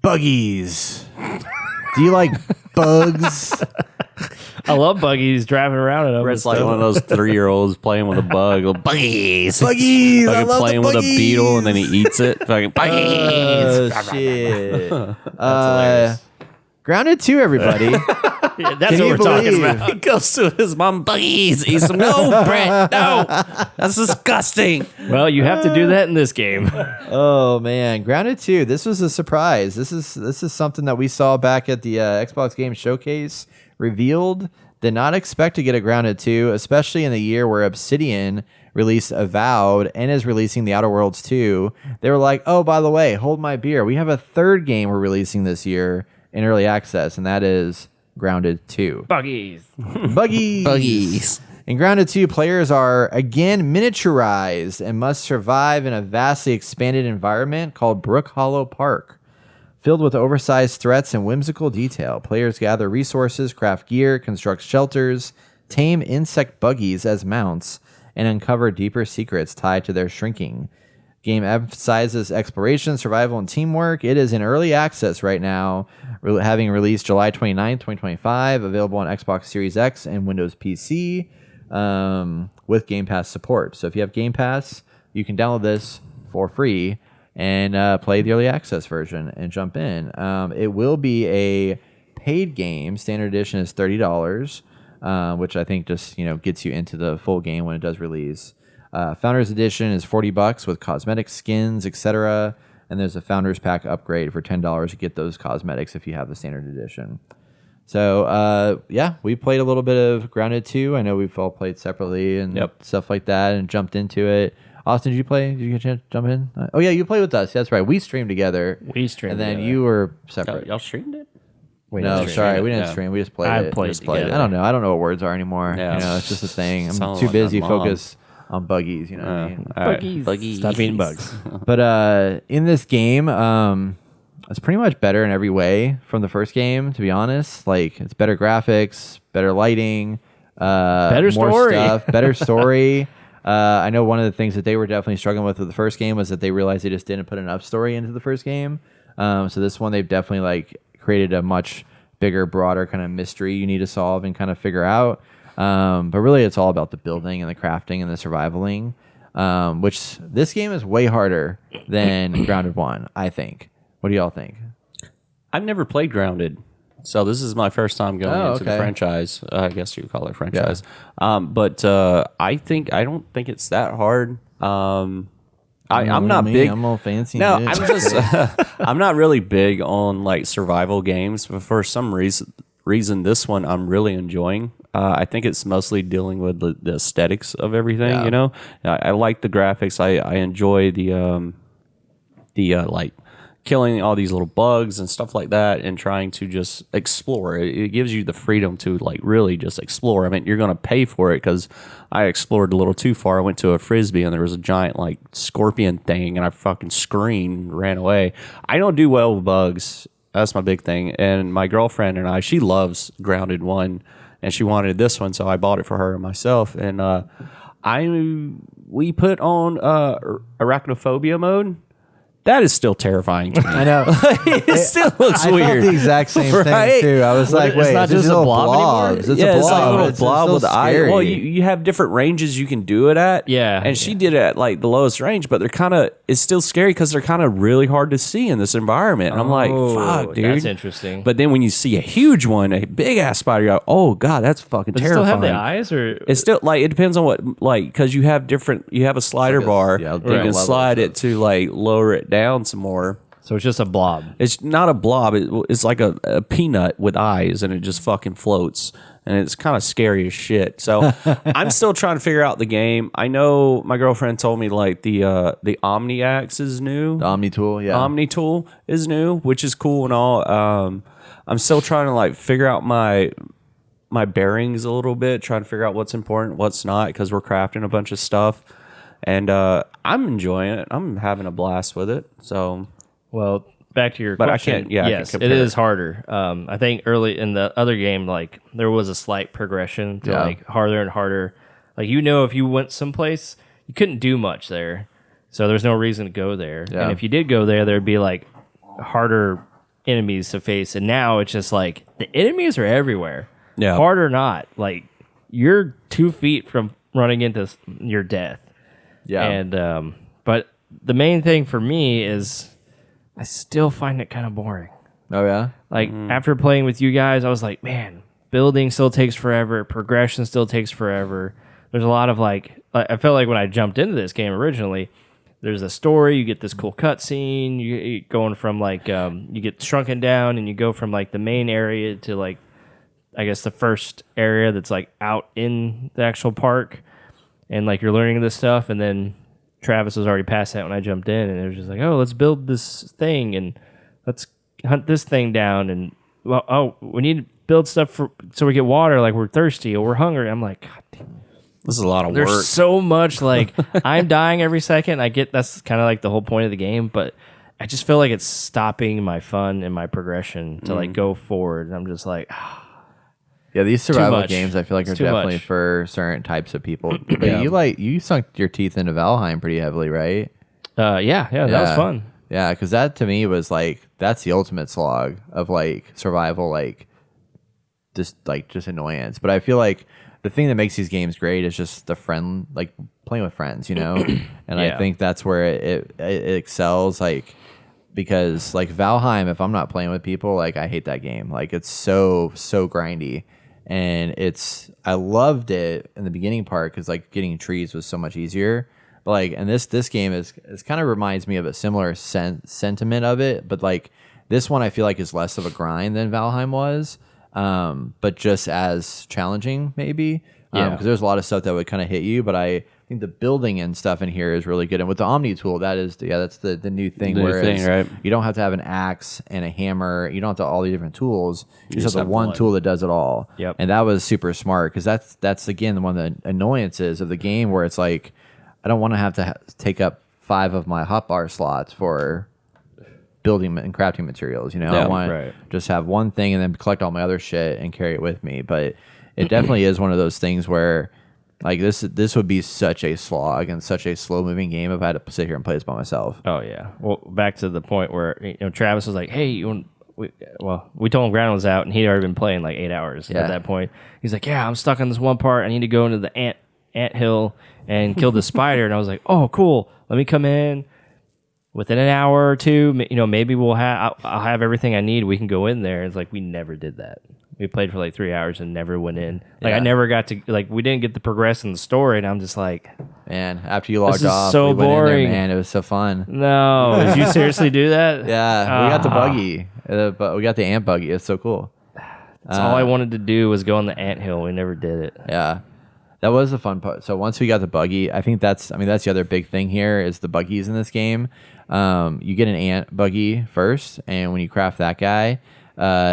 Buggies. Do you like bugs? I love Buggies driving around in them. It's like one of those 3-year-olds playing with a bug. Buggies. Buggies. I Fucking love playing the with a buggies. beetle and then he eats it. Fucking buggies. Oh, shit. hilarious. Grounded 2, everybody. Yeah, that's Can what you we're talking believe- about. He goes to his mom, buggies. Eats them. No, Brett, no. That's disgusting. Well, you have to do that in this game. Oh man, Grounded 2. This was a surprise. This is something that we saw back at the Xbox Game Showcase revealed. Did not expect to get a Grounded 2, especially in the year where Obsidian released Avowed and is releasing The Outer Worlds 2. They were like, oh, by the way, hold my beer. We have a third game we're releasing this year in early access, and that is Grounded 2. Buggies. Buggies. In Grounded 2, players are again miniaturized and must survive in a vastly expanded environment called Brook Hollow Park. Filled with oversized threats and whimsical detail, players gather resources, craft gear, construct shelters, tame insect buggies as mounts, and uncover deeper secrets tied to their shrinking. Game emphasizes exploration, survival, and teamwork. It is in early access right now, having released July 29th, 2025, available on Xbox Series X and Windows PC with Game Pass support. So if you have Game Pass, you can download this for free and play the early access version and jump in. It will be a paid game. Standard edition is $30, which I think just gets you into the full game when it does release. Founders Edition is $40 with cosmetic skins, etc. And there's a Founders Pack upgrade for $10 to get those cosmetics if you have the Standard Edition. So, we played a little bit of Grounded 2. I know we've all played separately and stuff like that and jumped into it. Austin, did you play? Did you get a chance to jump in? Oh, yeah, you played with us. That's right. We streamed together. And then you were separate. Y'all streamed it? No, sorry, we didn't stream. We just played it. Played it. I don't know. I don't know what words are anymore. Yeah. It's just a thing. I'm Sounds too like busy our mom. focused on buggies. You know what I mean? All right. Buggies. Stop eating bugs. But in this game, it's pretty much better in every way from the first game. To be honest, like it's better graphics, better lighting, better more story. stuff, better story. I know one of the things that they were definitely struggling with the first game was that they realized they just didn't put enough story into the first game. So this one they've definitely created a much bigger, broader kind of mystery you need to solve and kind of figure out. But really, it's all about the building and the crafting and the survivaling, which this game is way harder than Grounded 1, I think. What do y'all think? I've never played Grounded, so this is my first time going into the franchise. I guess you would call it franchise. But I don't think it's that hard. I'm not big. I'm all fancy. No, I'm just. I'm not really big on survival games, but for some reason, this one I'm really enjoying. I think it's mostly dealing with the aesthetics of everything. Yeah. I like the graphics. I enjoy the killing all these little bugs and stuff like that, and trying to just explore. It gives you the freedom to really just explore. I mean, you're going to pay for it because I explored a little too far. I went to a frisbee and there was a giant scorpion thing, and I fucking screamed, ran away. I don't do well with bugs. That's my big thing. And my girlfriend and she loves Grounded 1, and she wanted this one, so I bought it for her and myself. And we put on arachnophobia mode. That is still terrifying to me. I know. It still looks I weird. felt the exact same Right? thing too. I was like, it's wait, not it's just just a little blob blobs. anymore? It's Yeah, a it's like a blob. little It's blob still with the eye. scary. Well, you have different ranges you can do it at. Yeah. And she did it at the lowest range, but it's still scary because they're kind of really hard to see in this environment. And I'm like, fuck, dude. That's interesting. But then when you see a huge one, a big ass spider, you're like, oh god, that's fucking Does it terrifying. still have the eyes, or It's still it depends on what because you have a slider bar. yeah, you different can levels slide of- it to lower it down some more. so it's just a blob? It's not a blob. It's like a peanut with eyes, and it just fucking floats. And it's kind of scary as shit. So I'm still trying to figure out the game. I know my girlfriend told me the Omni axe is new. The Omni tool, yeah. Omni tool is new, which is cool and all. I'm still trying to figure out my bearings a little bit, trying to figure out what's important, what's not, because we're crafting a bunch of stuff. And I'm enjoying it. I'm having a blast with it. So. Well, back to your But I question. can't- yeah, I yes, can it compare is harder. I think early in the other game, there was a slight progression to harder and harder. If you went someplace, you couldn't do much there, so there's no reason to go there. Yeah. And if you did go there, there'd be harder enemies to face, and now it's just like the enemies are everywhere. Yeah. Hard or not, like you're 2 feet from running into your death. Yeah. And but the main thing for me is I still find it kind of boring. Oh yeah. Like after playing with you guys, I was like, man, building still takes forever. Progression still takes forever. There's a lot of like I felt like when I jumped into this game originally, there's a story. You get this cool cutscene. You going from like you get shrunken down, and you go from like the main area to like I guess the first area that's like out in the actual park, and like you're learning this stuff, and then Travis was already past that when I jumped in, and it was just like, oh, let's build this thing and let's hunt this thing down, and well, oh, we need to build stuff so we get water, like we're thirsty or we're hungry. I'm like, God damn. This is a lot of There's work. so much, like I'm dying every second. I get that's kind of like the whole point of the game, but I just feel like it's stopping my fun and my progression to like go forward. And I'm just like, Yeah, these survival much. games I feel like It's are too definitely much. for certain types of people. But you sunk your teeth into Valheim pretty heavily, right? yeah, that was fun. Yeah, because that to me was like that's the ultimate slog of like survival, like just annoyance. But I feel like the thing that makes these games great is just the friend, like playing with friends, you know. And I Yeah. think that's where it excels, like because like Valheim, if I'm not playing with people, like I hate that game. Like it's so grindy, and I loved it in the beginning part because like getting trees was so much easier. But like, and this game is kind of reminds me of a similar sentiment of it, but like this one I feel like is less of a grind than Valheim was, but just as challenging maybe. Because there's a lot of stuff that would kind of hit you, but I think the building and stuff in here is really good. And with the Omni tool, that's the new thing. Right? You don't have to have an axe and a hammer. You don't have to have all the different tools. You just have the one one. tool that does it all. Yep. And that was super smart because that's again one of the annoyances of the game where it's like I don't want to have to take up 5 of my hotbar slots for building and crafting materials. You know, I want to just have one thing and then collect all my other shit and carry it with me. But it definitely is one of those things where like this would be such a slog and such a slow moving game if I had to sit here and play this by myself. Oh yeah. Well, back to the point where Travis was like, "Hey, we told him Ground was out, and he'd already been playing like 8 hours at that point. He's like, "Yeah, I'm stuck on this one part. I need to go into the ant hill and kill the spider." And I was like, "Oh, cool. Let me come in within an hour or two. Maybe I'll have everything I need. We can go in there." It's like we never did that. We played for like 3 hours and never went in. Like I never got to we didn't get to progress in the story, and I'm just like, man, after you logged is off, so we went in boring. there, man. It was so fun. no, did you seriously do that? Yeah, we got the buggy, but we got the ant buggy. It's so cool. That's all I wanted to do was go on the anthill. We never did it. Yeah, that was the fun part. So once we got the buggy, I think that's the other big thing here is the buggies in this game. You get an ant buggy first, and when you craft that guy,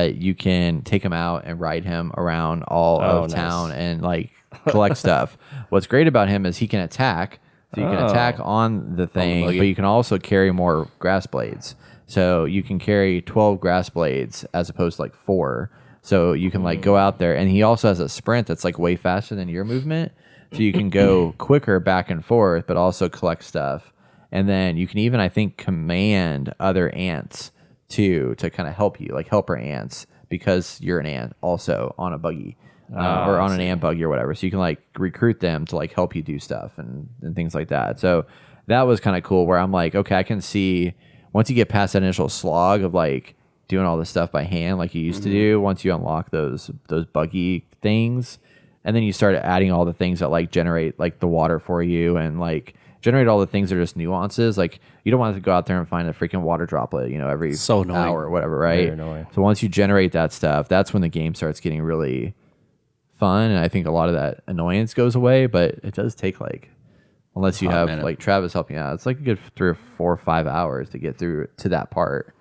you can take him out and ride him around all of town and like collect stuff. What's great about him is he can attack. So you can attack on the thing, but you can also carry more grass blades. So you can carry 12 grass blades as opposed to like 4. So you can like go out there, and he also has a sprint that's like way faster than your movement. So you can go quicker back and forth, but also collect stuff. And then you can even, I think, command other ants to kind of help you, like helper ants, because you're an ant also on a buggy or on an ant buggy or whatever. So you can like recruit them to like help you do stuff and things like that. So that was kind of cool where I'm like, okay, I can see once you get past that initial slog of like doing all this stuff by hand like you used to do, once you unlock those buggy things, and then you start adding all the things that like generate like the water for you and like generate all the things that are just nuances. Like you don't want to go out there and find a freaking water droplet, every hour or whatever, right? Very annoying. So once you generate that stuff, that's when the game starts getting really fun, and I think a lot of that annoyance goes away. But it does take like, unless you have like Travis helping out, it's like a good 3 or 4 or 5 hours to get through to that part.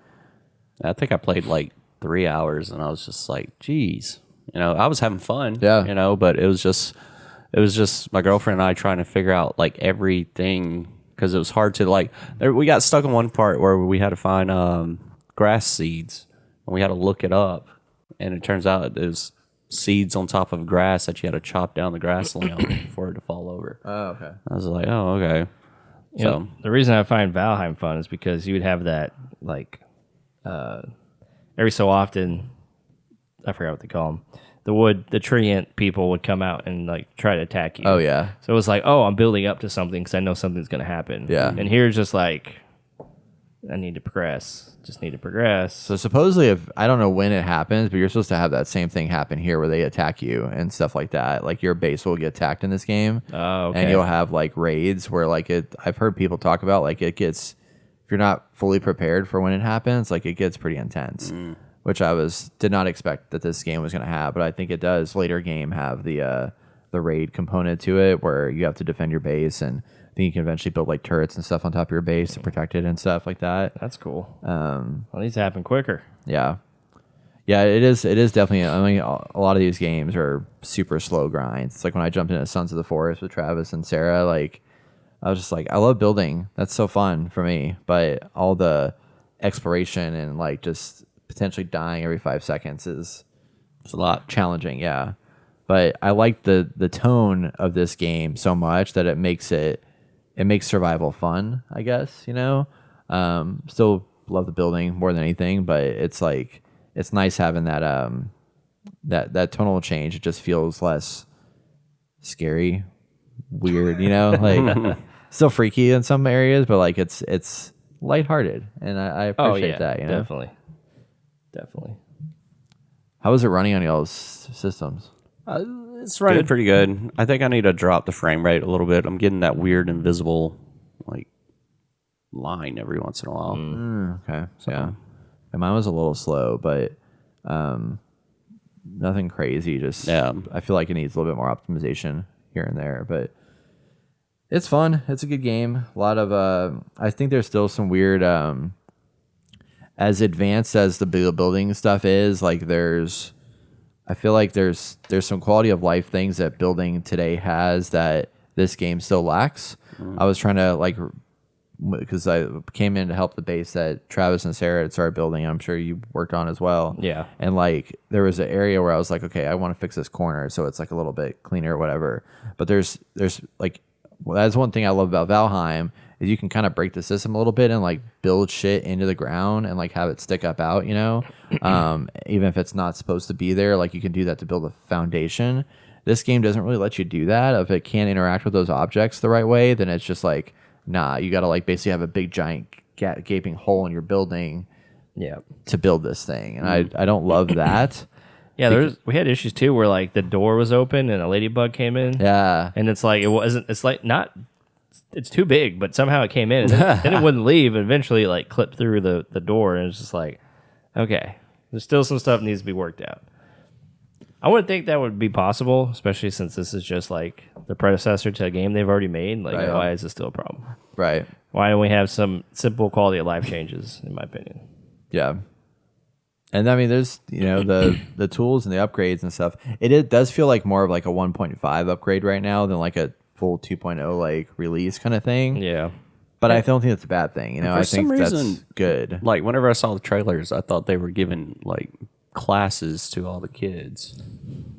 I think I played like 3 hours, and I was just like, geez. I was having fun. Yeah. But it was just my girlfriend and I trying to figure out like everything, because it was hard to like. We got stuck in one part where we had to find grass seeds, and we had to look it up, and it turns out there's seeds on top of grass that you had to chop down the grassland for it to fall over. Oh, okay. I was like, oh, okay. The reason I find Valheim fun is because you would have that like every so often, I forgot what they call them. The treant people would come out and like try to attack you. Oh yeah. So it was like, oh, I'm building up to something because I know something's going to happen. Yeah. And here's just like, I need to progress. Just need to progress. So supposedly, if I don't know when it happens, but you're supposed to have that same thing happen here where they attack you and stuff like that. Like your base will get attacked in this game. Oh, okay. And you'll have like raids where like I've heard people talk about like it gets, if you're not fully prepared for when it happens, like it gets pretty intense. Which did not expect that this game was going to have, but I think it does later game have the raid component to it where you have to defend your base, and I think you can eventually build like turrets and stuff on top of your base to protect it and stuff like that. That's cool. Well, it needs to happen quicker. Yeah, it is definitely. I mean, a lot of these games are super slow grinds. It's like when I jumped into Sons of the Forest with Travis and Sarah. Like, I was just like, I love building. That's so fun for me, but all the exploration and like just potentially dying every 5 seconds is a lot challenging. Yeah, but I like the tone of this game so much that it makes survival fun, I guess. Still love the building more than anything, but it's like it's nice having that that tonal change. It just feels less scary, weird, like still freaky in some areas, but like it's lighthearted, and I appreciate that. Definitely. How is it running on y'all's systems? It's running pretty good. I think I need to drop the frame rate a little bit. I'm getting that weird invisible like line every once in a while. Okay. So, yeah. And mine was a little slow, but nothing crazy. Just I feel like it needs a little bit more optimization here and there, but it's fun. It's a good game. A lot of I think there's still some weird as advanced as the building stuff is, like I feel like there's some quality of life things that building today has that this game still lacks. I was trying to because I came in to help the base that Travis and Sarah had started building. I'm sure you worked on as well. Yeah. And like there was an area where I was like, okay, I want to fix this corner so it's like a little bit cleaner or whatever. But there's like, that's one thing I love about Valheim is you can kind of break the system a little bit and like build shit into the ground and like have it stick up out, even if it's not supposed to be there. Like you can do that to build a foundation. This game doesn't really let you do that. If it can't interact with those objects the right way, then it's just like, nah, you got to like basically have a big giant gaping hole in your building to build this thing. And I don't love that. Yeah, we had issues too where like the door was open and a ladybug came in. Yeah. And it's like it's too big, but somehow it came in and then it wouldn't leave and eventually like clipped through the door, and it's just like, okay, there's still some stuff needs to be worked out. I wouldn't think that would be possible, especially since this is just like the predecessor to a game they've already made. Like, why is this still a problem? Right. Why don't we have some simple quality of life changes, in my opinion? Yeah. And I mean, there's, the tools and the upgrades and stuff. It does feel like more of like a 1.5 upgrade right now than like a full 2.0 like release kind of thing. Yeah. But I don't think that's a bad thing. I think that's good. Like whenever I saw the trailers, I thought they were giving like classes to all the kids.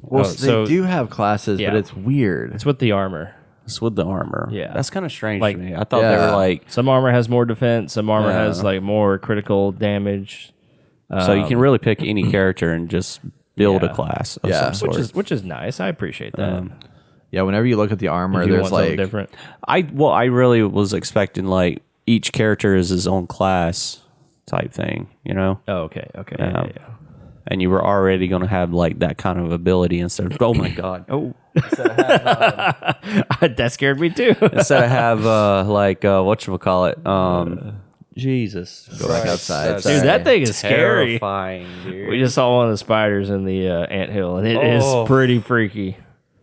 Well, they do have classes, but it's weird. It's with the armor. It's with the armor. Yeah. That's kind of strange Like, to me. I thought they were like... Some armor has more defense. Some armor has like more critical damage. So you can really pick any character and just build a class of some sort. Which is nice. I appreciate that. Yeah, whenever you look at the armor, there's like... different. I really was expecting like each character is his own class type thing, Oh, okay. Yeah. And you were already going to have like that kind of ability instead of, oh my God. Oh. That scared me too. Instead of have whatchamacallit, Jesus. Go back outside. Dude, that thing is scary. Terrifying, dude. We just saw one of the spiders in the anthill, and it is pretty freaky.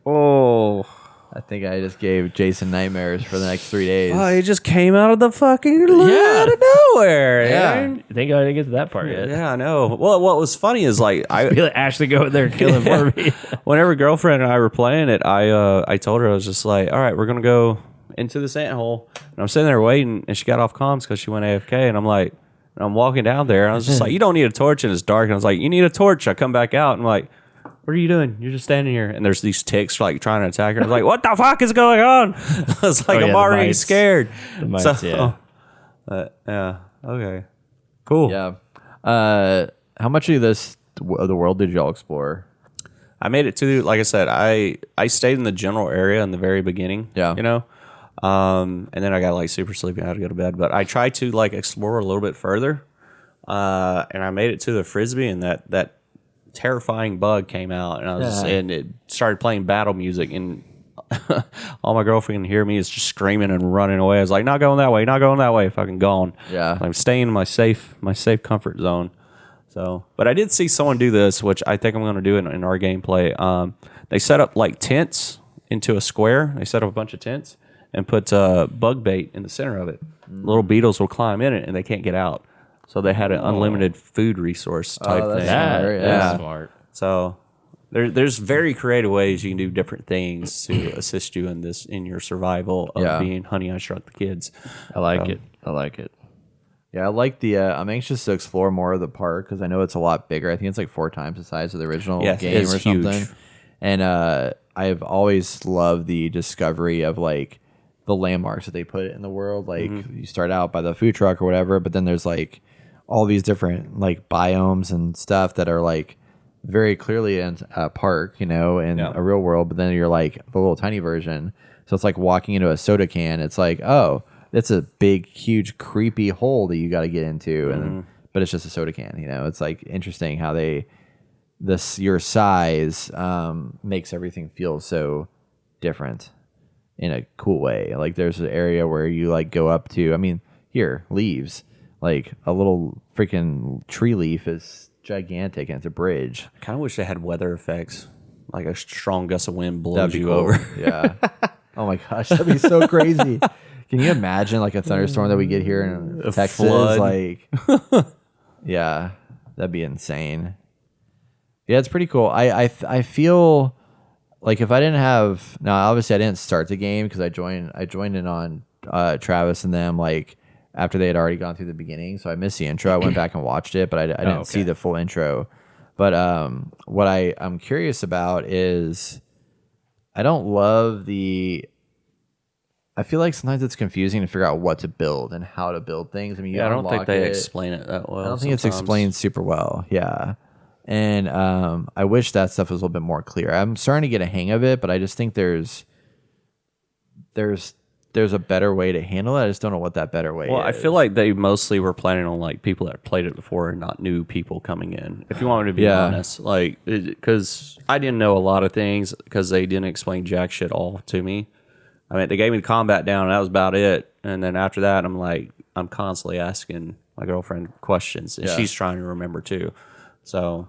Oh. I think I just gave Jason nightmares for the next 3 days. Oh, he just came out of the fucking out of nowhere. Yeah. Thank God I didn't get to that part yet. Yeah, I know. Well, what was funny is like I feel like Ashley go in there and kill him for me. Whenever girlfriend and I were playing it, I told her, I was just like, all right, we're gonna go into this anthole. And I'm sitting there waiting, and she got off comms because she went AFK, and I'm walking down there, and I was just like, you don't need a torch, and it's dark. And I was like, you need a torch. I come back out, and I'm like, what are you doing? You're just standing here. And there's these ticks like trying to attack her. I was like, what the fuck is going on? I was like, I'm already scared. The mites, yeah. Yeah. Okay. Cool. Yeah. How much of the world did y'all explore? I made it to, like I said, I stayed in the general area in the very beginning. Yeah. You know, and then I got like super sleepy. I had to go to bed. But I tried to like explore a little bit further, and I made it to the frisbee, and that terrifying bug came out, and it started playing battle music, and all my girlfriend can hear me is just screaming and running away. I was like, not going that way, not going that way. Fucking gone. Yeah. I'm staying in my safe comfort zone. So, but I did see someone do this, which I think I'm going to do in our gameplay. They set up like tents into a square. They set up a bunch of tents and put bug bait in the center of it. Little beetles will climb in it and they can't get out. So they had an unlimited food resource type thing. That's smart. So there's very creative ways you can do different things to assist you in your survival of being Honey, I Shrunk the Kids. I like it. I like it. Yeah, I like the. I'm anxious to explore more of the park because I know it's a lot bigger. I think it's like 4 times the size of the original game or something. Huge. And I've always loved the discovery of like the landmarks that they put in the world. Like you start out by the food truck or whatever, but then there's like all these different like biomes and stuff that are like very clearly in a park, you know, in a real world. But then you're like the little tiny version. So it's like walking into a soda can. It's like, oh, it's a big, huge, creepy hole that you got to get into, and but it's just a soda can. You know, it's like interesting how your size makes everything feel so different in a cool way. Like there's an area where you like go up to. I mean, here leaves like a little freaking tree leaf is gigantic and it's a bridge. I kind of wish they had weather effects, like a strong gust of wind blows That'd be you cool. over. Yeah. Oh my gosh, that'd be so crazy. Can you imagine like a thunderstorm that we get here in Texas? Flood. Like, yeah, that'd be insane. Yeah, it's pretty cool. I feel like if I didn't have obviously I didn't start the game because I joined in on Travis and them like after they had already gone through the beginning, so I missed the intro. I went back and watched it, but I didn't see the full intro. But what I'm curious about is I don't love I feel like sometimes it's confusing to figure out what to build and how to build things. I mean, I don't think they explain it that well. I don't think it's explained super well. Yeah. And I wish that stuff was a little bit more clear. I'm starting to get a hang of it, but I just think there's a better way to handle it. I just don't know what that better way is. I feel like they mostly were planning on like people that played it before and not new people coming in. If you want me to be honest, like because I didn't know a lot of things because they didn't explain jack shit all to me. I mean, they gave me the combat down, and that was about it. And then after that, I'm constantly asking my girlfriend questions, and she's trying to remember too. So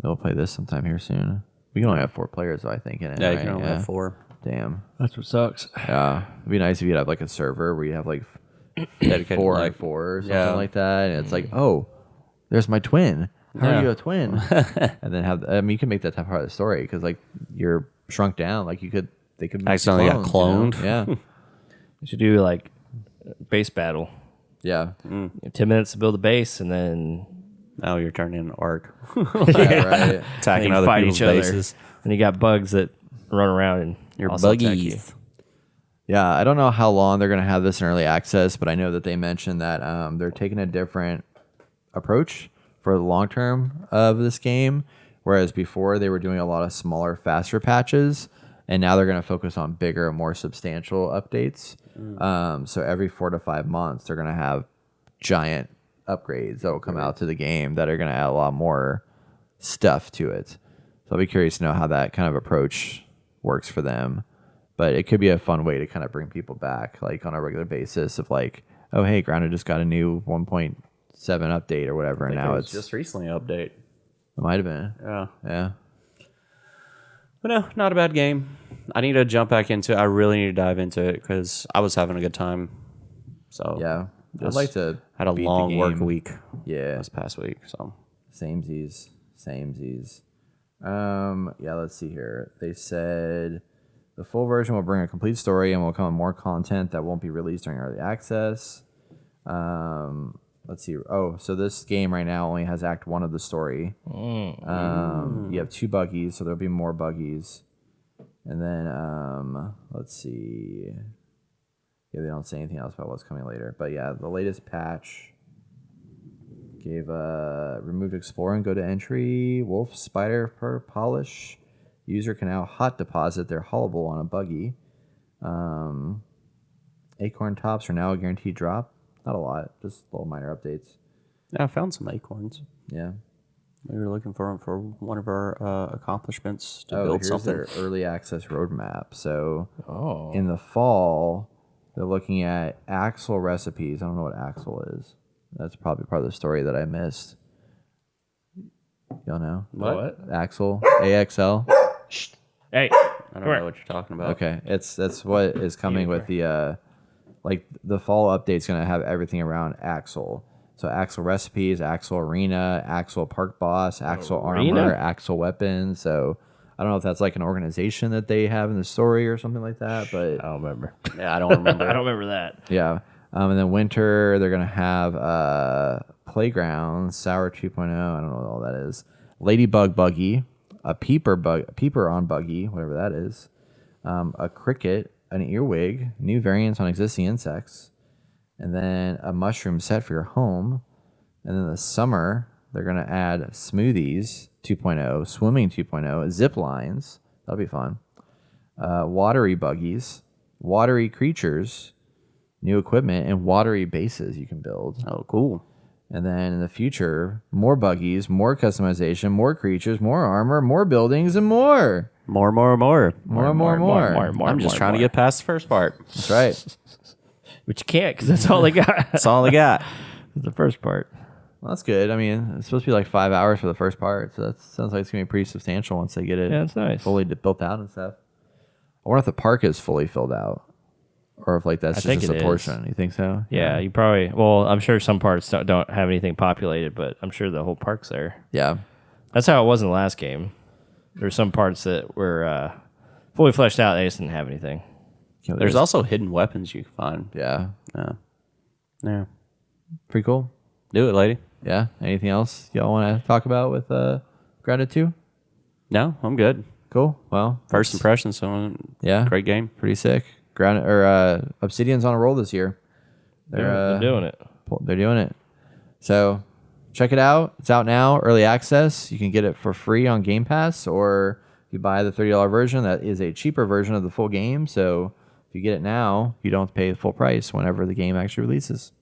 we'll play this sometime here soon. We can only have 4 players, though, I think. In it, yeah, you can only have 4. Damn. That's what sucks. Yeah, it'd be nice if you'd have like a server where you have like Dedicated 4 like, and 4 or something like that, and it's like, oh, there's my twin. How are you a twin? And then you can make that type part of the story because like you're shrunk down, like they could accidentally got cloned. You know? Yeah. You should do like base battle. Yeah. You have 10 minutes to build a base, and then Now you're turning into Ark. Yeah, right. Attacking they other fight people's each other. bases. And you got bugs that run around and Your also attack you. buggies. Yeah, I don't know how long they're going to have this in early access, but I know that they mentioned that they're taking a different approach for the long term of this game, whereas before they were doing a lot of smaller, faster patches, and now they're going to focus on bigger, more substantial updates. So every 4 to 5 months, they're going to have giant upgrades that will come out to the game that are going to add a lot more stuff to it. So I'll be curious to know how that kind of approach works for them. But it could be a fun way to kind of bring people back, like on a regular basis of like, oh, hey, Grounded just got a new 1.7 update or whatever, and now it's just recently update. It might have been. Yeah. But no, not a bad game. I need to jump back into it. I really need to dive into it because I was having a good time. So Yeah. I'd like to had a beat the long work game. week Yeah. this past week. So Samesies. Yeah, let's see here. They said the full version will bring a complete story and will come with more content that won't be released during early access. Let's see. Oh, so this game right now only has Act 1 of the story. You have 2 buggies, so there'll be more buggies. And then, let's see. Yeah, they don't say anything else about what's coming later. But yeah, the latest patch Gave removed Explore and go to entry. Wolf Spider per polish. User can now hot deposit their hollowable on a buggy. Acorn tops are now a guaranteed drop. Not a lot, just little minor updates. Yeah, I found some acorns. Yeah. We were looking for them for one of our accomplishments to build here's something. their early access roadmap. So Oh. in the fall, they're looking at axle recipes. I don't know what axle is. That's probably part of the story that I missed. Y'all know? What? Axle, AXL. Hey. I don't know what you're talking about. Okay, that's what is coming with the the fall update's gonna have everything around Axle. So Axle recipes, Axle arena, Axle park boss, Axle armor, Axle weapons. So I don't know if that's like an organization that they have in the story or something like that, but I don't remember. Yeah, I don't remember. I don't remember that. yeah. And then winter they're gonna have playground, Sour 2.0. I don't know what all that is. Ladybug buggy, a peeper on buggy, whatever that is. A cricket, an earwig, new variants on existing insects, and then a mushroom set for your home. And then the summer, they're going to add smoothies 2.0, swimming 2.0, zip lines. That'll be fun. Watery buggies, watery creatures, new equipment, and watery bases you can build. Oh, cool. And then in the future, more buggies, more customization, more creatures, more armor, more buildings, and more. More. I'm just trying to get past the first part. That's right. But you can't because that's all they got. That's all I got. The first part. Well, that's good. I mean, it's supposed to be like 5 hours for the first part, so that sounds like it's going to be pretty substantial once they get it Yeah, that's nice. fully built out and stuff. I wonder if the park is fully filled out. Or if like that's I think just a it portion. is. You think so? Yeah, you probably. Well, I'm sure some parts don't have anything populated, but I'm sure the whole park's there. Yeah. That's how it was in the last game. There were some parts that were fully fleshed out. They just didn't have anything. There's also hidden weapons you can find. Yeah. Yeah. Pretty cool. Do it, lady. Yeah. Anything else y'all want to talk about with Grounded 2? No, I'm good. Cool. Well, First impressions, so yeah. great game. Pretty sick. Obsidian's on a roll this year. They're doing it. They're doing it. So check it out. It's out now, early access. You can get it for free on Game Pass, or if you buy the $30 version, that is a cheaper version of the full game. So if you get it now, you don't have to pay the full price whenever the game actually releases.